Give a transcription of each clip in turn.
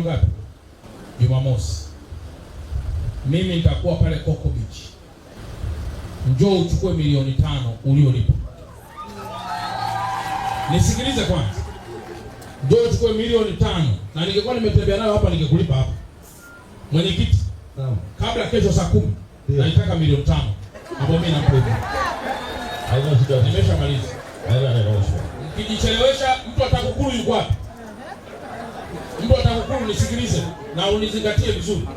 Ngapi? Jumamosi. Mimi nitakuwa pale Coco Beach. Njoo uchukue milioni 5 uliolipa. Nisikilize kwanza. Njoo uchukue milioni 5 na ningekuwa nimetembea nayo hapa ningekulipa hapa. Mwenyekiti. Naam. Kabla kesho saa 10 naitaka milioni 5. Hapo mimi nakulipa. Haina shida. Nimeshamaliza. Haina shida. Ukijichelewesha mtu atakukuru yuko wapi? Mtu atakukuru, nisikilize na unizingatie vizuri.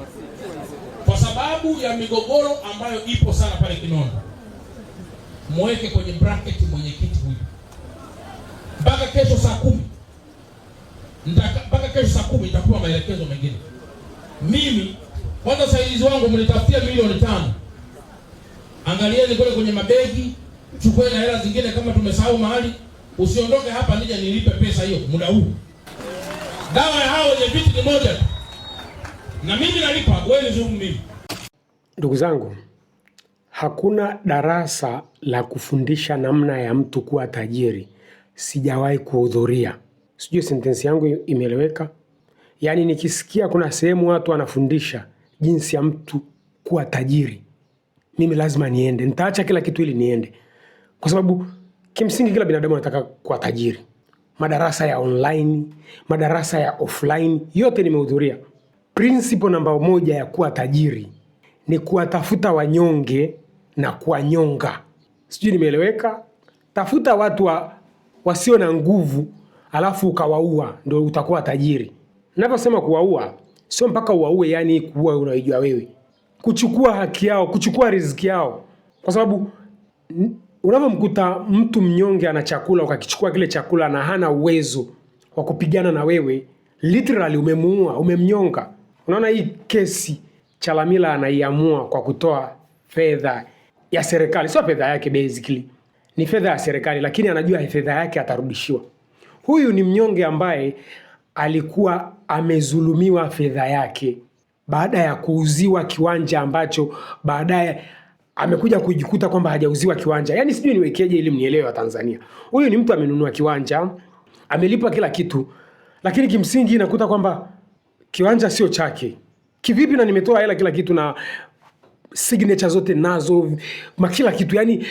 Kwa sababu ya migogoro ambayo ipo sana pale Kinondo, muweke kwenye bracket mwenyekiti huyu. Mpaka kesho saa 10. Mpaka kesho saa 10 nitakuwa maelekezo mengine. Mimi kwanza saidizi wangu mlitafutia milioni 5. Angalieni kule kwenye mabegi, chukue na hela zingine kama tumesahau mahali. Usiondoke hapa nije nilipe pesa hiyo muda huu. Dawa ya hao wenye viti ni moja. Na mimi nalipa, wewe ni zumu mimi. Ndugu zangu, hakuna darasa la kufundisha namna ya mtu kuwa tajiri sijawahi kuhudhuria. Sijui sentensi yangu imeeleweka? Yaani nikisikia kuna sehemu watu wanafundisha jinsi ya mtu kuwa tajiri, mimi lazima niende. Nitaacha kila kitu ili niende. Kwa sababu kimsingi kila binadamu anataka kuwa tajiri. Madarasa ya online, madarasa ya offline, yote nimehudhuria. Principle namba 1 ya kuwa tajiri ni kuwatafuta wanyonge na kuwanyonga. Sijui nimeeleweka? Tafuta watu wasio na nguvu alafu ukawaua, ndio utakuwa tajiri. Ninaposema kuwaua, sio mpaka uwaue yani kuua unaijua wewe. Kuchukua haki yao, kuchukua riziki yao. Kwa sababu unapomkuta mtu mnyonge ana chakula ukakichukua kile chakula na hana uwezo wa kupigana na wewe, literally umemuua, umemnyonga. Unaona hii kesi Chalamila anaiamua kwa kutoa fedha ya serikali. Sio fedha yake basically. Ni fedha ya serikali lakini anajua fedha yake atarudishiwa. Huyu ni mnyonge ambaye alikuwa amezulumiwa fedha yake baada ya kuuziwa kiwanja ambacho baadaye amekuja kujikuta kwamba hajauziwa kiwanja. Yaani sijui niwekeje ili mnielewe wa Tanzania. Huyu ni mtu amenunua kiwanja, amelipa kila kitu, lakini kimsingi inakuta kwamba kiwanja sio chake. Kivipi na nimetoa hela kila kitu na signature zote nazo, kila kitu, yani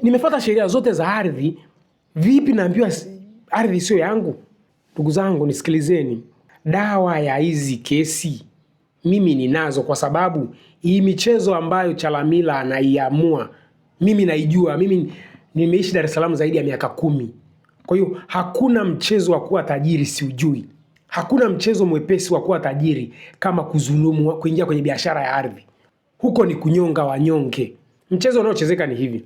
nimefuata sheria zote za ardhi, vipi naambiwa ardhi sio yangu? Ndugu zangu nisikilizeni. Dawa ya hizi kesi mimi ninazo, kwa sababu hii michezo ambayo Chalamila anaiamua mimi naijua. Mimi nimeishi Dar es Salaam zaidi ya miaka 10. Kwa hiyo hakuna mchezo wa kuwa tajiri siujui. Hakuna mchezo mwepesi wa kuwa tajiri kama kuzulumu, kuingia kwenye biashara ya ardhi. Huko ni kunyonga wanyonge. Mchezo unaochezeka ni hivi.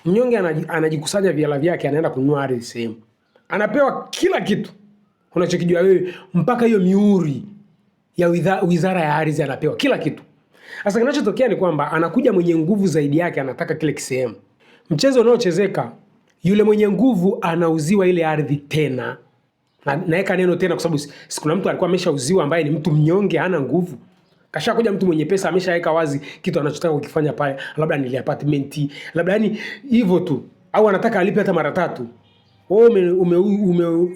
Mnyonge anajikusanya viala vyake, anaenda kununua ardhi sehemu. Anapewa kila kitu unachokijua wewe, mpaka hiyo mihuri ya wizara ya ardhi anapewa kila kitu. Sasa kinachotokea ni kwamba anakuja mwenye nguvu zaidi yake, anataka kile kisehemu. Mchezo unaochezeka, yule mwenye nguvu anauziwa ile ardhi tena. Naeka neno tena kwa sababu kuna mtu alikuwa ameshauziwa ambaye ni mtu mnyonge, hana nguvu. Kashakuja mtu mwenye pesa, ameshaweka wazi kitu anachotaka kukifanya pale, labda ni apartment, labda yani hivyo tu, au anataka alipe hata mara 3. Wewe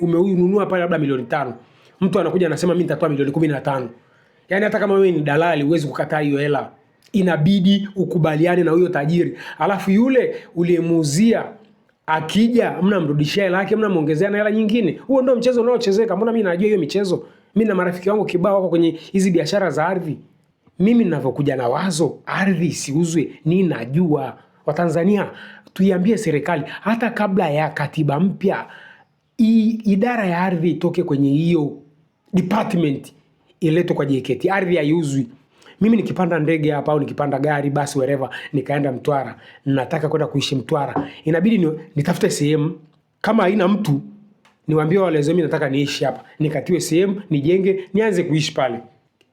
umenunua pale labda milioni 5. Mtu anakuja anasema mimi nitatoa milioni 15. Yaani hata kama wewe ni dalali huwezi kukataa hiyo hela. Inabidi ukubaliane na huyo tajiri. Alafu yule uliyemuuzia akija mnamrudishia hela yake, mnamuongezea na hela nyingine. Huo ndio mchezo unaochezeka. Mbona mimi najua hiyo michezo? Mimi na marafiki wangu kibao wako kwenye hizi biashara za ardhi. Mimi ninavyokuja na wazo ardhi isiuzwe, ninajua. Watanzania tuiambie serikali hata kabla ya katiba mpya, idara ya ardhi itoke kwenye hiyo department iletwe kwa JKT. Ardhi haiuzwi. Mimi nikipanda ndege hapa au nikipanda gari basi wherever nikaenda Mtwara, nataka kwenda kuishi Mtwara, inabidi nitafute sehemu kama haina mtu, niwaambie wale wazee mimi nataka niishi hapa, nikatiwe sehemu, nijenge, nianze kuishi pale.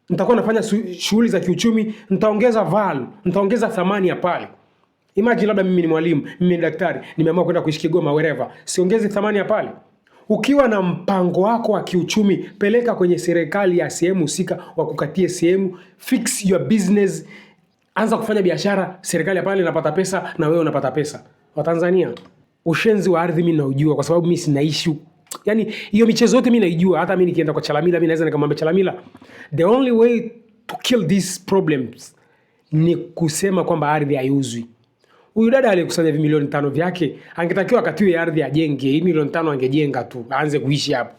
Nitakuwa nafanya shughuli za kiuchumi, nitaongeza value, nitaongeza thamani ya pale. Imagine labda mimi ni mwalimu, mimi ni daktari, nimeamua kwenda kuishi Kigoma wherever, siongeze thamani ya pale? Ukiwa na mpango wako wa kiuchumi, peleka kwenye serikali ya sehemu husika wakukatie sehemu, fix your business, anza kufanya biashara, serikali ya pale inapata pesa na wewe unapata pesa. Watanzania, ushenzi wa ardhi mimi naujua kwa sababu mimi sinaishi Yani hiyo michezo yote mimi naijua. Hata mimi nikienda kwa Chalamila mimi naweza nikamwambia Chalamila, the only way to kill these problems ni kusema kwamba ardhi haiuzwi. Huyu dada alikusanya milioni 5 vyake, angetakiwa akatiwe ardhi ajenge. Hii milioni 5 angejenga tu, aanze kuishi hapo.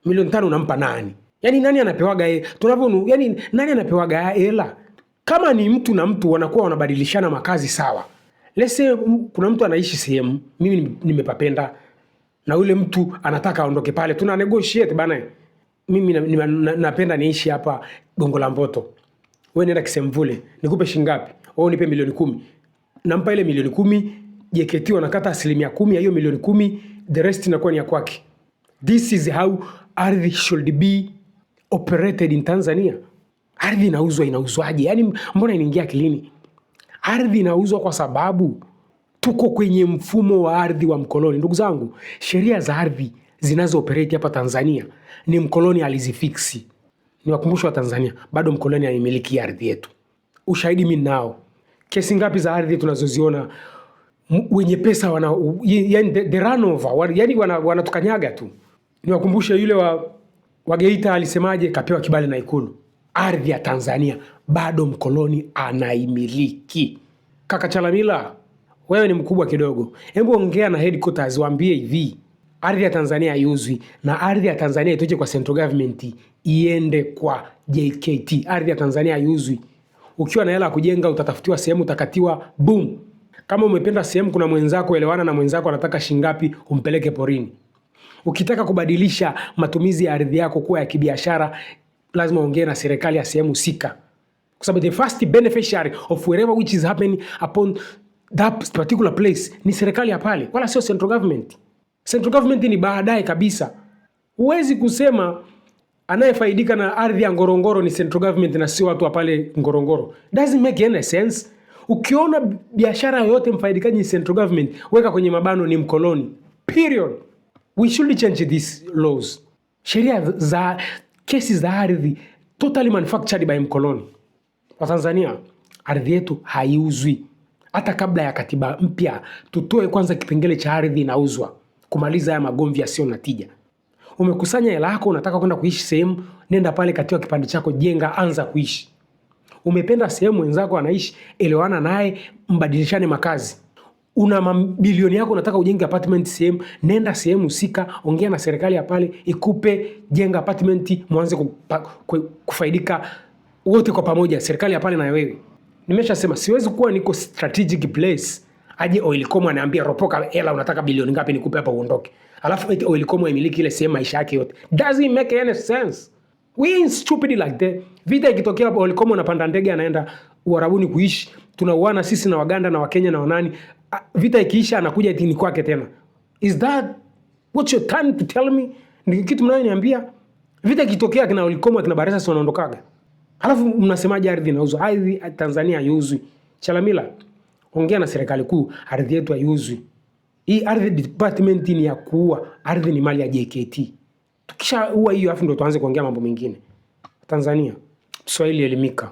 Milioni 5 unampa nani? Yani nani anapewaga yani nani anapewaga hela? Kama ni mtu na mtu wanakuwa wanabadilishana makazi sawa. Let's say kuna mtu anaishi sehemu, mimi nimepapenda na yule mtu anataka aondoke pale. Tuna negotiate bana. Mimi napenda niishi hapa Gongo la Mboto. Wewe nenda Kisemvule, nikupe shilingi ngapi? Wewe nipe milioni 10. Nampa ile milioni 10, JKT wanakata 10% ya hiyo milioni 10, the rest inakuwa ni ya kwake. This is how ardhi should be operated in Tanzania. Ardhi inauzwaje? Yani mbona inaingia akilini? Ardhi inauzwa kwa sababu tuko kwenye mfumo wa ardhi wa mkoloni. Ndugu zangu, sheria za ardhi zinazo operate hapa Tanzania ni mkoloni alizifiksi. Ni wakumbusho wa Tanzania, bado mkoloni anamiliki ardhi yetu. Ushahidi mimi nao. Kesi ngapi za ardhi tunazoziona wenye pesa yani the runover, yani wanatukanyaga tu. Ni wakumbushe yule wa Geita alisemaje, kapewa kibali na Ikulu. Ardhi ya Tanzania bado mkoloni anaimiliki. Kaka Chalamila, wewe ni mkubwa kidogo. Hebu ongea na headquarters waambie hivi, ardhi ya Tanzania haiuzwi na ardhi ya Tanzania itoke kwa central government iende kwa JKT. Ardhi ya Tanzania haiuzwi. Ukiwa na hela kujenga utatafutiwa sehemu, utakatiwa boom. Kama umependa sehemu, kuna mwenzako, elewana na mwenzako anataka shingapi, umpeleke porini. Ukitaka kubadilisha matumizi ya ardhi yako kuwa ya kibiashara, lazima ongee na serikali ya sehemu husika. Kwa sababu the first beneficiary of whatever which is happening upon that particular place ni serikali ya pale, wala sio central government. Central government ni baadaye kabisa. Huwezi kusema anayefaidika na ardhi ya Ngorongoro ni central government na sio watu wa pale Ngorongoro. Doesn't make any sense. Ukiona biashara yoyote mfaidikaji ni central government, weka kwenye mabano ni mkoloni. Period. We should change these laws. Sheria za kesi za ardhi totally manufactured by mkoloni. Kwa Tanzania ardhi yetu haiuzwi. Hata kabla ya katiba mpya tutoe kwanza kipengele cha ardhi inauzwa, kumaliza haya magomvi yasio na tija. Umekusanya hela yako, unataka kwenda kuishi sehemu, nenda pale katika kipande chako, jenga, anza kuishi. Umependa sehemu wenzako anaishi, elewana naye, mbadilishane makazi. Una mabilioni yako, unataka ujenge apartment sehemu, nenda sehemu husika, ongea na serikali ya pale ikupe, jenga apartment, muanze kufaidika wote kwa pamoja, serikali ya pale na wewe. Nimeshasema siwezi kuwa niko strategic place, aje Oilcom anaambia ropoka hela, unataka bilioni ngapi nikupe hapa uondoke. Alafu eti Oilcom imiliki ile sehemu maisha yake yote. Doesn't make any sense. We ain't stupid like that. Vita ikitokea hapo Oilcom anapanda ndege anaenda Uarabuni kuishi. Tunauana sisi na Waganda na Wakenya na wanani. Vita ikiisha anakuja eti ni kwake tena. Is that what you're trying to tell me? Ni kitu mnayoniambia? Vita ikitokea kina Oilcom kina Baresa wanaondokaga. Alafu mnasemaje ardhi inauzwa? Ardhi Tanzania haiuzwi. Chalamila, ongea na serikali kuu, ardhi yetu haiuzwi. Hii ardhi department ni ya kuua, ardhi ni mali ya JKT. Tukisha uwa hiyo afu ndo tuanze kuongea mambo mengine. Tanzania, Kiswahili elimika.